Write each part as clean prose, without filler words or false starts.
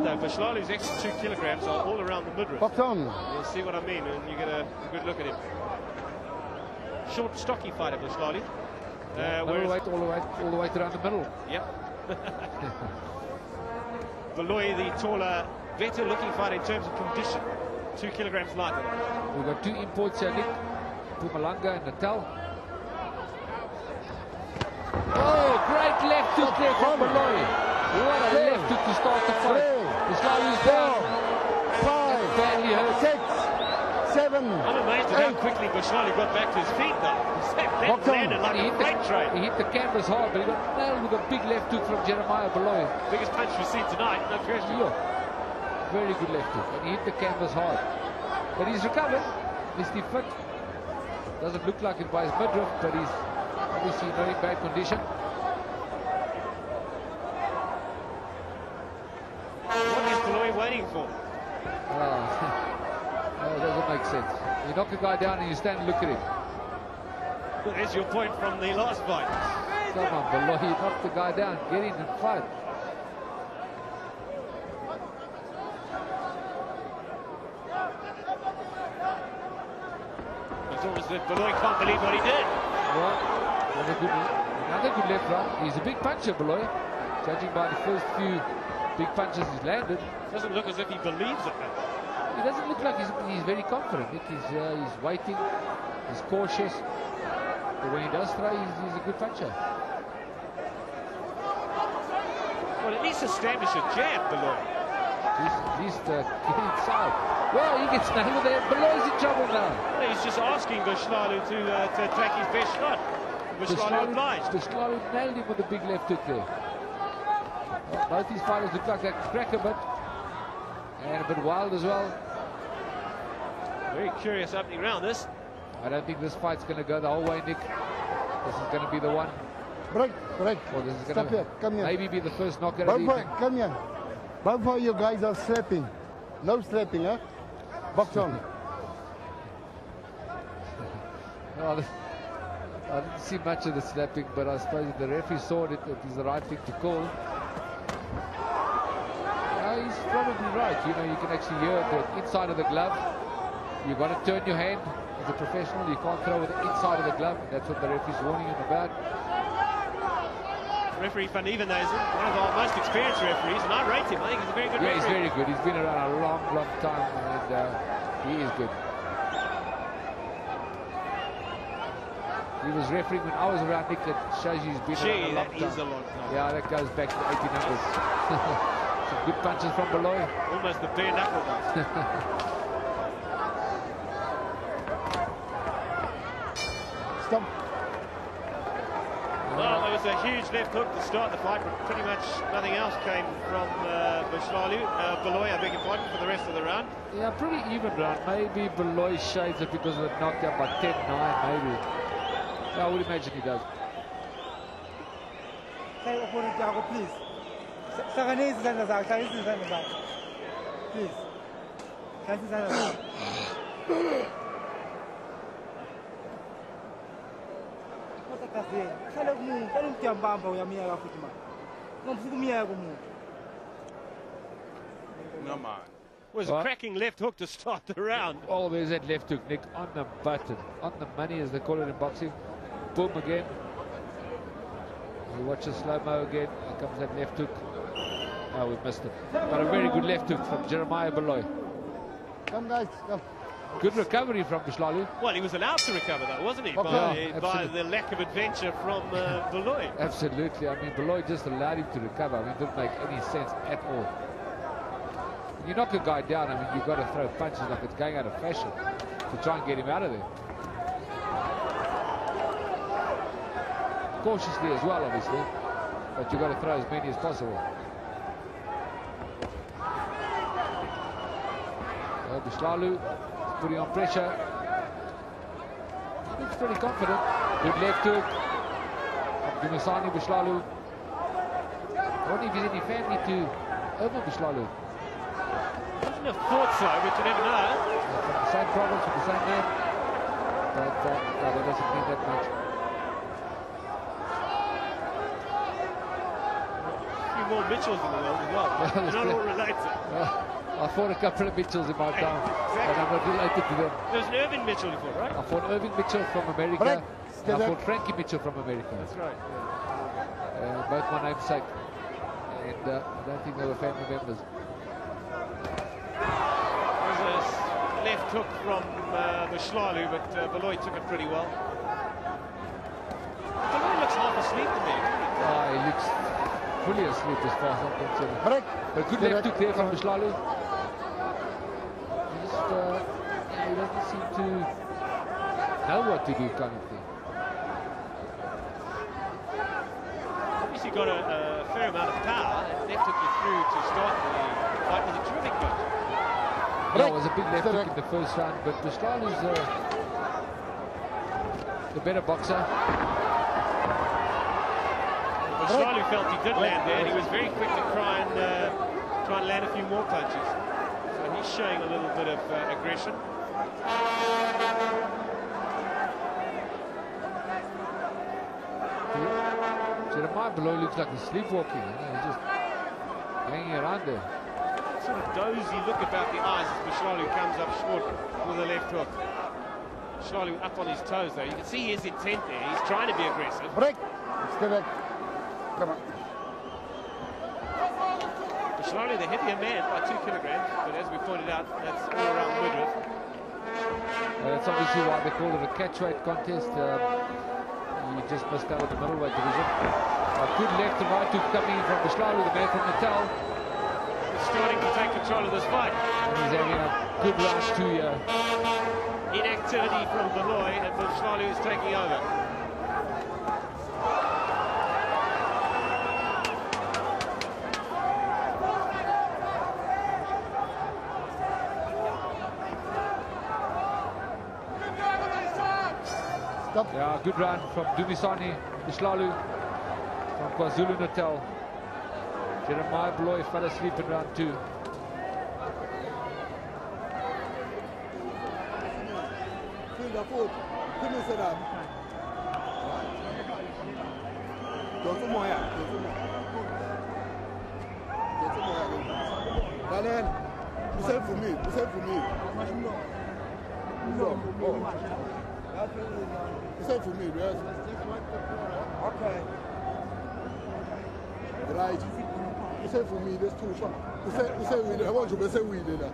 though. Buhlalu's extra 2 kilograms are all around the midriff. Box on. You'll see what I mean, and you get a good look at him. Short, stocky fighter, Buhlalu. All the way around the middle. Yep. Baloyi, the taller, better-looking fighter in terms of condition. 2 kilograms lighter. We've got 2 imports here, Nick. Pumalanga and Natal. Oh, great left hook there from Baloyi. What a left hook to start the fight. Buhlalu's down. 5, badly hurt. 6, 7. I'm amazed at how quickly Buhlalu got back to his feet, though. That landed like a freight train. He hit the canvas hard, but he got nailed with a big left hook from Jeremiah Baloyi. Biggest punch we've seen tonight, no question. Yeah. Very good left hook, and he hit the canvas hard. But he's recovered. Is he fit? Doesn't look like it by his midriff, but he's obviously not in bad condition. What is Baloyi waiting for? No, it doesn't make sense. You knock a guy down and you stand and look at him. Well, there's your point from the last fight. Come on, Baloyi, knock the guy down. Get in and fight. It's almost as if Baloyi can't believe what he did. Well, another good left right. He's a big puncher, Baloyi. Judging by the first few big punches he's landed. Doesn't look as if he believes it. He doesn't look like he's very confident. Nick, he's waiting. He's cautious. But when he does throw, he's a good puncher. Well, at least establish a jab, Baloyi. At least get inside. Well, he gets nailed there. Baloyi's in trouble now. Well, he's just asking Buhlalu to attack his best shot. Buhlalu obliged. Buhlalu nailed him with a big left hook there. Well, both these fighters look like they crack a bit. And a bit wild as well. Very curious opening round, this. I don't think this fight's going to go the whole way, Nick. This is going to be the one. Break. Well, this is going to maybe be the first knockout of the evening. Come here. Both of you guys are slapping. No slapping, huh? Box on. Well, I didn't see much of the slapping, but I suppose if the referee saw it, it is the right thing to call. He's probably right. You know, you can actually hear the inside of the glove. You've got to turn your hand as a professional. You can't throw with the inside of the glove. That's what the referee's warning him about. Referee Van Evenhuizen, one of our most experienced referees, and I rate him. I think he's a very good referee. He's very good. He's been around a long, long time, and he is good. He was refereeing when I was around, Nick. That shows you he's been around a long time. That is a long time. Yeah, that goes back to the 1800s. Some good punches from Baloyi. Almost the bare knuckle ones. Stop. Well, there was a huge left hook to start the fight, but pretty much nothing else came from Baloyi, I beg your pardon, for the rest of the round. Yeah, pretty even round. Maybe Baloyi shades it because of the knockdown by 10-9, maybe. Yeah, I would imagine he does. Say opponent Jago, please. Please. Was a cracking left hook to start the round. Always that left hook, Nick, on the button, on the money, as they call it in boxing. Boom again. We watch the slow-mo again. Here comes that left hook. Oh, we missed it. But a very good left hook from Jeremiah Baloyi. Come, guys, come. Good recovery from Buhlalu. Well, he was allowed to recover, though, wasn't he? By the lack of adventure from Baloyi. Absolutely. I mean, Baloyi just allowed him to recover. I mean, it didn't make any sense at all. When you knock a guy down, I mean, you've got to throw punches like it's going out of fashion to try and get him out of there. Cautiously as well, obviously, but you've got to throw as many as possible. Buhlalu putting on pressure. Looks pretty confident. Good left hook from Dumisani Buhlalu. I wonder if he's any family to over Buhlalu. Wouldn't have thought so, but you never know. From the same province, with the same name, but no, that doesn't mean that much. A few more Mitchells in the world as well. They're not all related. I fought a couple of Mitchells in my time, and I'm not related to them. There's an Irvin Mitchell you fought, right? I fought Irving Mitchell from America, Break. and I fought Frankie Mitchell from America. That's right. Both my namesake, and I don't think they were family members. There's a left hook from Buhlalu, but Baloyi took it pretty well. Baloyi looks half asleep in there. He looks fully asleep as far as I'm concerned. Break. But good left hook there from Buhlalu. He doesn't seem to know what to do, kind of thing. Obviously got a fair amount of power. That left hook you through to start the fight was a terrific punch. Yeah, it was a big left hook in the first round, but Buhlalu's the better boxer. Buhlalu felt he did land there, and he was very quick to try and land a few more punches. So he's showing a little bit of aggression. Jeremiah Baloyi looks like he's sleepwalking. He's just hanging around there. Sort of dozy look about the eyes as Buhlalu comes up short with a left hook. Buhlalu up on his toes though. You can see his intent there. He's trying to be aggressive. Break. Stay back. Come on. Buhlalu, the heavier man by 2 kilograms, but as we pointed out, that's all around midriff. That's obviously why they call it a catchweight contest. He just missed out with the middleweight division. A good left and right hook coming in from Buhlalu, the man from Natal. He's starting to take control of this fight. And he's having a good round 2 here. Inactivity from Baloyi, and Buhlalu is taking over. Yeah, good round from Dumisani Buhlalu from KwaZulu-Natal. Jeremiah Baloyi fell asleep in round 2. Say for me, yes. Okay. Right. You say for me, there's 2 shots. You say we, I want you to say we did that.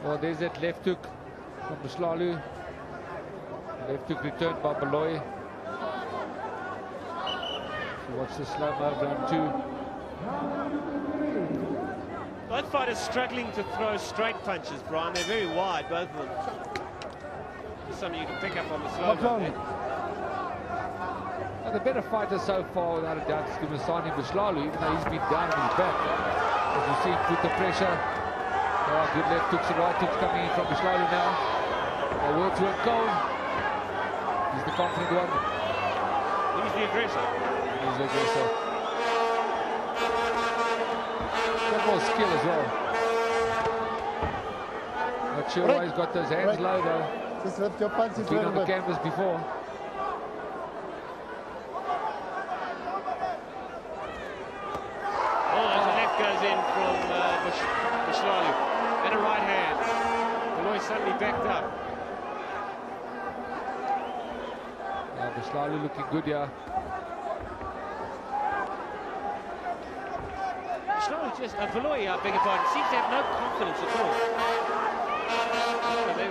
Well, there's that left hook from Buhlalu. Left hook returned by Baloyi. So watch the slow-mo round 2. Both fighters struggling to throw straight punches, Brian. They're very wide, both of them. Something you can pick up on the slow-mo. The better fighter so far, without a doubt, is Dumisani Buhlalu, even though he's been down on his back. As you see, put the pressure. Good left hooks and right hooks coming in from Buhlalu now. Works went cold. He's the confident one. He's the aggressor. He's the aggressor. Got more skill as well. Not sure why he's got those hands low though. Just lift your punches. He's been on the canvas before. Goes in from Buhlalu and a right hand. Baloyi suddenly backed up. Buhlalu looking good here. Buhlalu just Baloyi, I beg your pardon, seems to have no confidence at all.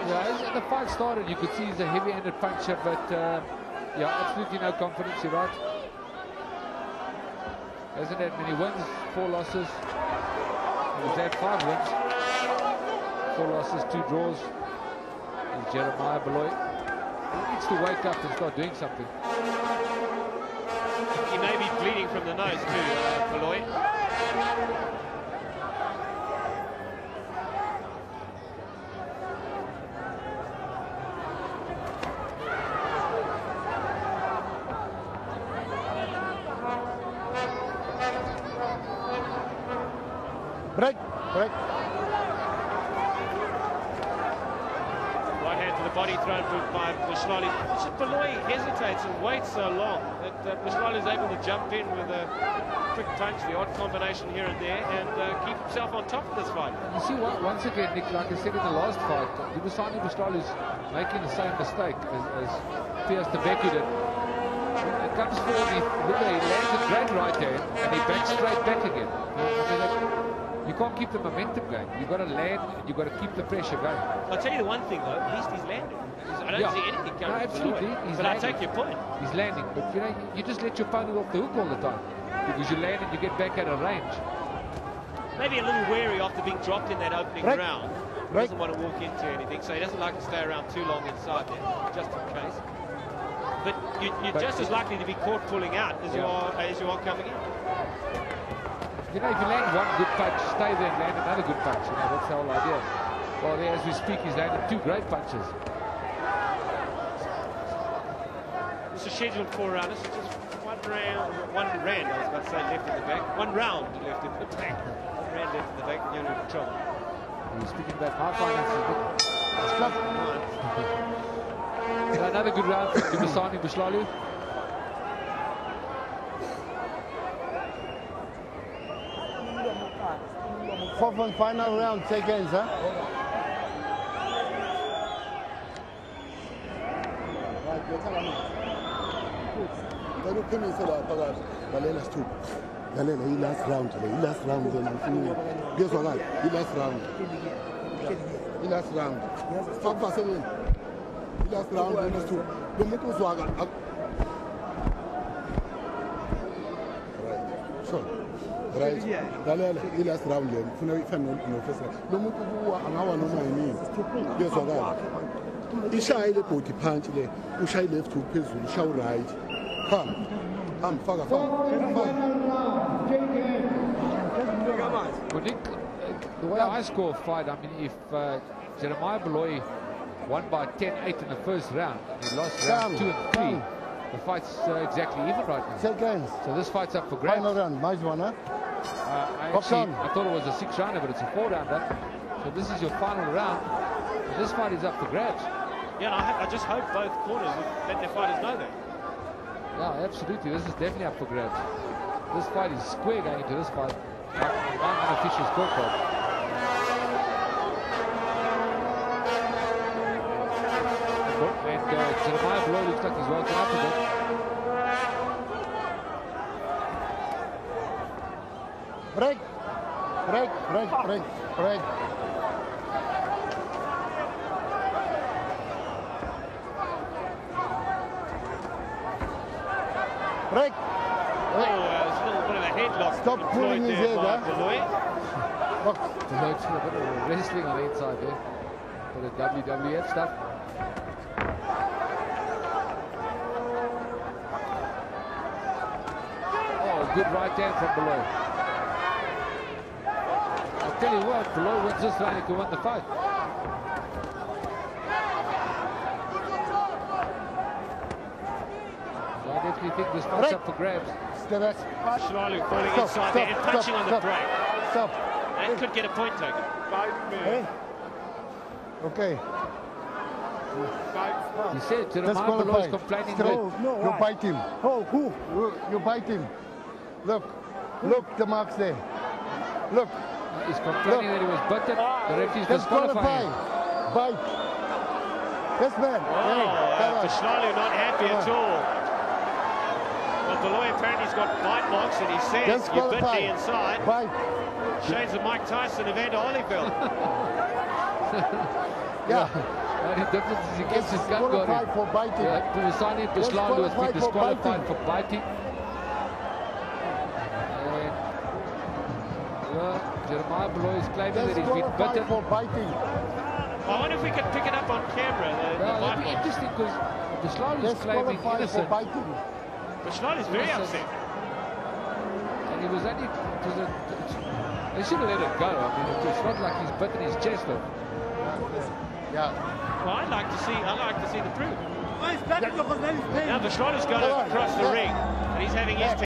Yeah, as the fight started, you could see he's a heavy-handed puncher, but yeah, absolutely no confidence. You're right. Hasn't had many wins, 4 losses. He's had 5 wins, 4 losses, 2 draws. And Jeremiah Baloyi, he needs to wake up and start doing something. He may be bleeding from the nose too, Baloyi. Break. Right hand to the the body thrown by Buhlalu. It's just Baloyi hesitates and waits so long that Buhlalu is able to jump in with a quick punch, the odd combination here and there, and keep himself on top of this fight. You see, once again, Nick, like I said in the last fight, Dumisani Buhlalu is making the same mistake as Piers Tebeki did. It comes forward, he lands a great right hand, and he backs straight back again. You can't keep the momentum going. You've got to land, and you've got to keep the pressure going. I'll tell you the one thing, though, at least he's landing. I don't see anything coming. No, absolutely. But I take your point. He's landing, but you know, you just let your opponent off the hook all the time. Because you land and you get back out of range. Maybe a little wary after being dropped in that opening round. He Right. doesn't want to walk into anything, so he doesn't like to stay around too long inside there, just in case. But you're just as likely to be caught pulling out as you are coming in. You know, if you land one good punch, stay there and land another good punch. You know, that's the whole idea. Well, there, as we speak, he's landed 2 great punches. This is scheduled 4 rounders. It's just one round, I was about to say left in the back. 1 round left in the back. 1 round left in the back, and you're in trouble. He's speaking about my finances. Stop. Another good round for Dumisani Buhlalu. Fourth and final round, seconds, huh? Last round, last round, guess what? Last round. Last round. Last round, so, right. Last round, ishayile body punch le ushayile left hook phezulu ushaw right faka Well, Nick, the way I score a fight, I mean, if Jeremiah Baloyi won by 10-8 in the first round, and he lost round 2 and 3, the fight's exactly even right now. seconds. So this fight's up for grabs. Final round, nice one, huh? I thought it was a 6-rounder, but it's a 4-rounder. So this is your final round. And this fight is up for grabs. Yeah, I just hope both corners let their fighters know that. Yeah, absolutely. This is definitely up for grabs. This fight is square going into this fight. One unofficial scorecard. And Jeremiah Baloyi looks like he's woken up a bit. Break. Break. There's a little bit of a headlock. Stop pulling his head, huh? Deloitte's a bit of wrestling on the inside there. For the WWF stuff. Oh, good right hand from Baloyi. I'll tell you what, Baloyi wins this round, he can win the fight. So I definitely think this fight's up for grabs. Buhlalu falling inside there and punching on the break. Stop. That could get a point taken. Okay. He said Jeremiah Baloyi is complaining that You bite him. Oh, who? You bite him. Look, the marks there. Look. he's complaining that he was butted. The referee's disqualifying him. Bite. Yes, man. Buhlalu not happy at all. Well, Baloyi apparently has got bite marks, and he says you bit me inside. Bite. Shades of Mike Tyson, Evander Holyfield. Yeah. The only difference is he gets his gun going. For biting. Dumisani Buhlalu has been disqualified for biting. And Jeremiah Baloyi is claiming that he's been bitten. For biting. I wonder if we can pick it up on camera. That'd be interesting because Buhlalu is claiming innocent. Buhlalu is very upset. And he was only... They should have let it go. I mean, it's not like he's bitten his chest off. Yeah. Well, I'd like to see the proof. Oh, he's back. Now Buhlalu's got across the ring, and he's having his